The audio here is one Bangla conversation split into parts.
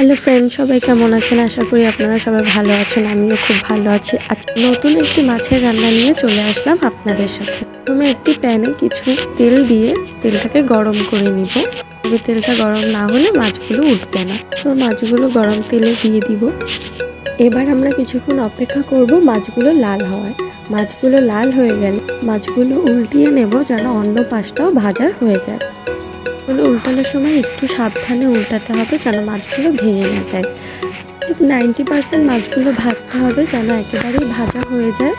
হ্যালো ফ্রেন্ড, সবাই কেমন আছেন? আশা করি আপনারা সবাই ভালো আছেন। আমিও খুব ভালো আছি। আজকে নতুন একটি মাছের রান্না নিয়ে চলে আসলাম আপনাদের সাথে। প্রথমে একটি প্যানে কিছু তেল দিয়ে তেলটাকে গরম করে নিব। তবে তেলটা গরম না হলে মাছগুলো উঠবে না। তো মাছগুলো গরম তেলে দিয়ে দিব। এবার আমরা কিছুক্ষণ অপেক্ষা করব মাছগুলো লাল হওয়ায়। মাছগুলো লাল হয়ে গেলে মাছগুলো উল্টিয়ে নেব যেন অন্য পাশটাও ভাজা হয়ে যায়। উল্টানোর সময় একটু সাবধানে উল্টাতে হবে যেন মাছগুলো ভেঙে না যায়। 90% মাছগুলো ভাজতে হবে যেন একেবারেই ভাজা হয়ে যায়।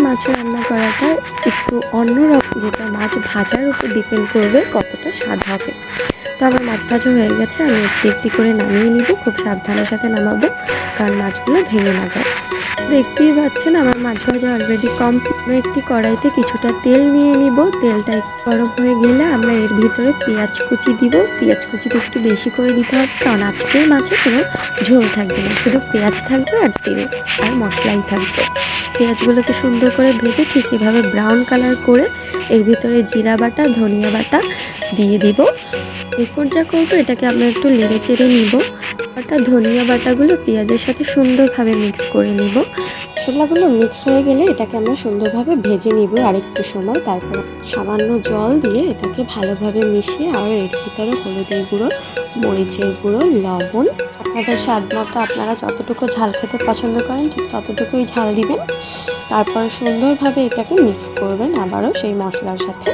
মাছ রান্না করাটা একটু অন্যরকম, যেটা মাছ ভাজার উপর ডিপেন্ড করবে কতটা স্বাদ হবে। তো আমার মাছ ভাজা হয়ে গেছে, আমি একটু একটু করে নামিয়ে নিব। খুব সাবধানের সাথে নামাবো কারণ মাছগুলো ভেঙে না যায়। দেখতেই পাচ্ছেন আমার মাছ ভাজা অলরেডি কমপ্লিট। একটি কড়াইতে কিছুটা তেল নিয়ে নিব। তেলটা একটু গরম হয়ে গেলে আমরা এর ভিতরে পেঁয়াজ কুচি দিব। পেঁয়াজ কুচিটা একটু বেশি করে দিতে হবে কারণ আজকের মাছে কোনো ঝোল থাকবে না, শুধু পেঁয়াজ থাকবে আর তেল আর মশলাই থাকবে। পেঁয়াজগুলোকে সুন্দর করে ভেজে ঠিক এভাবে ব্রাউন কালার করে এর ভিতরে জিরা বাটা, ধনিয়া বাটা দিয়ে দিব। এরপর যা করবো, এটাকে আমরা একটু নেড়ে চেড়ে নিব। বাটা ধনিয়া বাটাগুলো পেঁয়াজের সাথে সুন্দরভাবে মিক্স করে নিব। মশলাগুলো মিক্স হয়ে গেলে এটাকে আমরা সুন্দরভাবে ভেজে নিব আরেকটু সময়। তারপর সামান্য জল দিয়ে এটাকে ভালোভাবে মিশিয়ে আর এর ভিতরে হলুদের গুঁড়ো, মরিচের গুঁড়ো, লবণ, আপনাদের স্বাদ মতো আপনারা যতটুকু ঝাল খেতে পছন্দ করেন ঠিক ততটুকুই ঝাল দিবেন। তারপর সুন্দরভাবে এটাকে মিক্স করবেন আবারও সেই মশলার সাথে।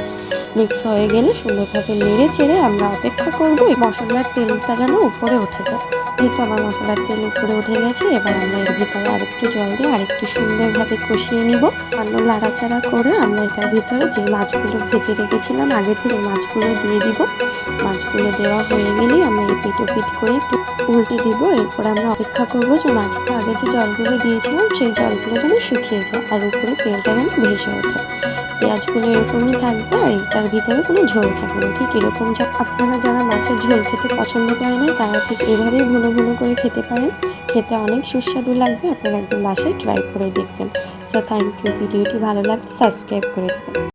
মিক্স হয়ে গেলে সুন্দরভাবে নেড়ে চেড়ে আমরা অপেক্ষা করবো মশলার তেলটা যেন উপরে উঠে যায়। যেহেতু আমার মশলার তেল উপরে উঠে গেছে, এবার আমরা এর ভিতরে আরেকটু জল দিয়ে আরেকটু সুন্দরভাবে কষিয়ে নিব। অন্য লাড়াচাড়া করে আমরা এটার ভিতরে যে মাছগুলো ভেজে রেখেছিলাম আগে থেকে মাছগুলো দিয়ে দিব। মাছগুলো দেওয়া হয়ে গেলেই আমরা এই পিট করে একটু উল্টে দিব। এরপর আমরা অপেক্ষা করবো যে মাছটা আগে যে জলগুলো দিয়েছিলাম সেই জলগুলো যেন শুকিয়ে যায় আর উপরে তেলটা যেন ভেসে ওঠে। পেঁয়াজগুলো এরকমই থাকবে আর এটার ভিতরে কোনো ঝোল থাকবে না। ঠিক এরকম আপনারা যারা মাছের ঝোল খেতে পছন্দ করেন না তারা ঠিক এভাবেই ঘন ঘন করে খেতে পারেন। খেতে অনেক সুস্বাদু লাগবে। আপনারা একদিন বাসায় ট্রাই করে দেখবেন। So thank you. ভিডিওটি ভালো লাগলে সাবস্ক্রাইব করে দেবেন।